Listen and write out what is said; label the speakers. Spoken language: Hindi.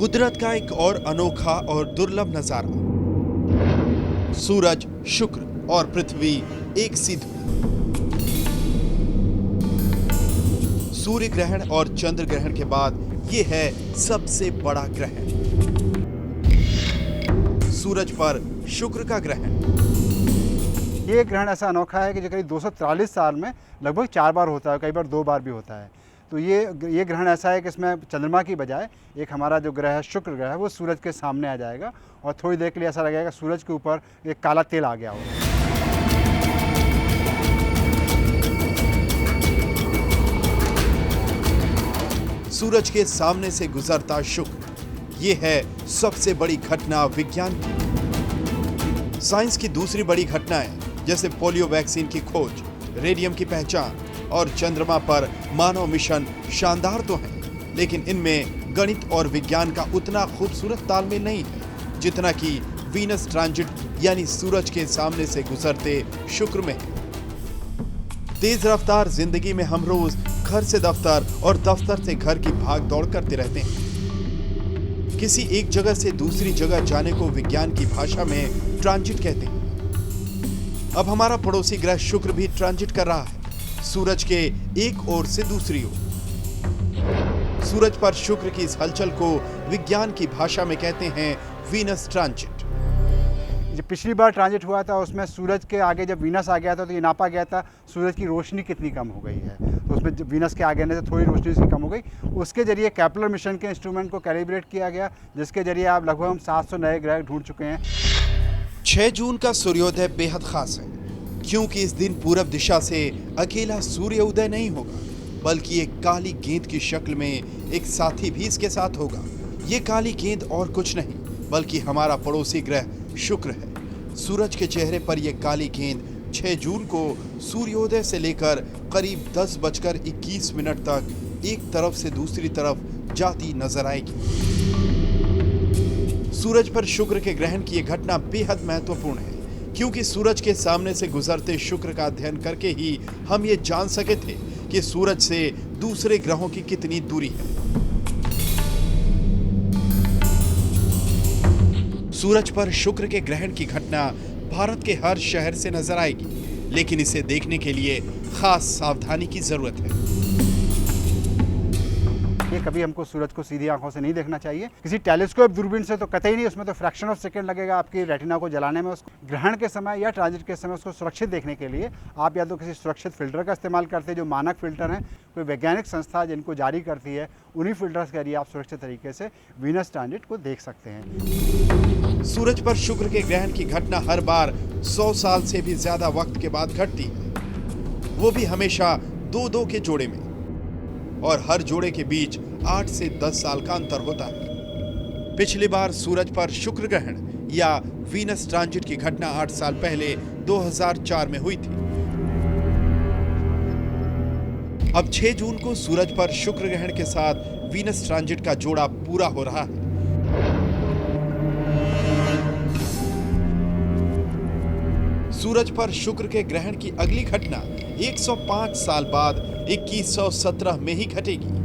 Speaker 1: कुदरत का एक और अनोखा और दुर्लभ नजारा। सूरज, शुक्र और पृथ्वी एक सी धुन। सूर्य ग्रहण और चंद्र ग्रहण के बाद ये है सबसे बड़ा ग्रहण, सूरज पर शुक्र का ग्रहण।
Speaker 2: ये ग्रहण ऐसा अनोखा है कि जो करीब 243 साल में लगभग 4 बार होता है, कई बार 2 बार भी होता है। तो ये ग्रहण ऐसा है कि इसमें चंद्रमा की बजाय एक हमारा जो ग्रह है, शुक्र ग्रह है, वो सूरज के सामने आ जाएगा और थोड़ी देर के लिए ऐसा लगेगा सूरज के ऊपर एक काला तेल आ गया हो।
Speaker 1: सूरज के सामने से गुजरता शुक्र, ये है सबसे बड़ी घटना विज्ञान की। साइंस की दूसरी बड़ी घटनाएं जैसे पोलियो वैक्सीन की खोज, रेडियम की पहचान और चंद्रमा पर मानव मिशन शानदार तो हैं, लेकिन इनमें गणित और विज्ञान का उतना खूबसूरत तालमेल नहीं है जितना कि वीनस ट्रांजिट यानी सूरज के सामने से गुजरते शुक्र में है। तेज रफ्तार जिंदगी में हम रोज घर से दफ्तर और दफ्तर से घर की भाग दौड़ करते रहते हैं। किसी एक जगह से दूसरी जगह जाने को विज्ञान की भाषा में ट्रांजिट कहते हैं। अब हमारा पड़ोसी ग्रह शुक्र भी ट्रांजिट कर रहा है, सूरज के एक ओर से दूसरी ओर। सूरज पर शुक्र की इस हलचल को विज्ञान की भाषा में कहते हैं वीनस ट्रांजिट।
Speaker 2: जब पिछली बार ट्रांजिट हुआ था उसमें सूरज के आगे जब वीनस आ गया था तो ये नापा गया था सूरज की रोशनी कितनी कम हो गई है, तो उसमें वीनस के आगे आने से थोड़ी रोशनी उसकी कम हो गई। उसके जरिए केपलर मिशन के इंस्ट्रूमेंट को कैलिब्रेट किया गया, जिसके जरिए आप लगभग हम 700 नए ग्रह ढूंढ चुके हैं।
Speaker 1: 6 जून का सूर्योदय बेहद खास है क्योंकि इस दिन पूरब दिशा से अकेला सूर्य उदय नहीं होगा, बल्कि एक काली गेंद की शक्ल में एक साथी भी इसके साथ होगा। ये काली गेंद और कुछ नहीं बल्कि हमारा पड़ोसी ग्रह शुक्र है। सूरज के चेहरे पर यह काली गेंद 6 जून को सूर्योदय से लेकर करीब 10:21 तक एक तरफ से दूसरी तरफ जाती नजर आएगी। सूरज पर शुक्र के ग्रहण की यह घटना बेहद महत्वपूर्ण है क्योंकि सूरज के सामने से गुजरते शुक्र का अध्ययन करके ही हम ये जान सके थे कि सूरज से दूसरे ग्रहों की कितनी दूरी है। सूरज पर शुक्र के ग्रहण की घटना भारत के हर शहर से नजर आएगी, लेकिन इसे देखने के लिए खास सावधानी की जरूरत है।
Speaker 2: ये कभी हमको सूरज को सीधी आंखों से नहीं देखना चाहिए, किसी टेलीस्कोप दूरबीन से तो कतई नहीं, उसमें तो फ्रैक्शन ऑफ सेकंड लगेगा आपकी रेटिना को जलाने में। उसको ग्रहण के समय या ट्रांजिट के समय उसको सुरक्षित देखने के लिए आप या तो किसी सुरक्षित फिल्टर का इस्तेमाल करते हैं, जो मानक फिल्टर हैं, कोई वैज्ञानिक संस्था जिनको जारी करती है, उन्हीं फिल्टर्स के जरिए आप सुरक्षित तरीके से वीनस ट्रांजिट को देख सकते हैं।
Speaker 1: सूरज पर शुक्र के ग्रहण की घटना हर बार 100 साल से भी ज्यादा वक्त के बाद घटती है, वो भी हमेशा 2-2 के जोड़े में, और हर जोड़े के बीच 8 से 10 साल का अंतर होता है। पिछली बार सूरज पर शुक्र ग्रहण या वीनस ट्रांजिट की घटना 8 साल पहले 2004 में हुई थी। अब 6 जून को सूरज पर शुक्र ग्रहण के साथ वीनस ट्रांजिट का जोड़ा पूरा हो रहा है। सूरज पर शुक्र के ग्रहण की अगली घटना 105 साल बाद 2117 में ही घटेगी।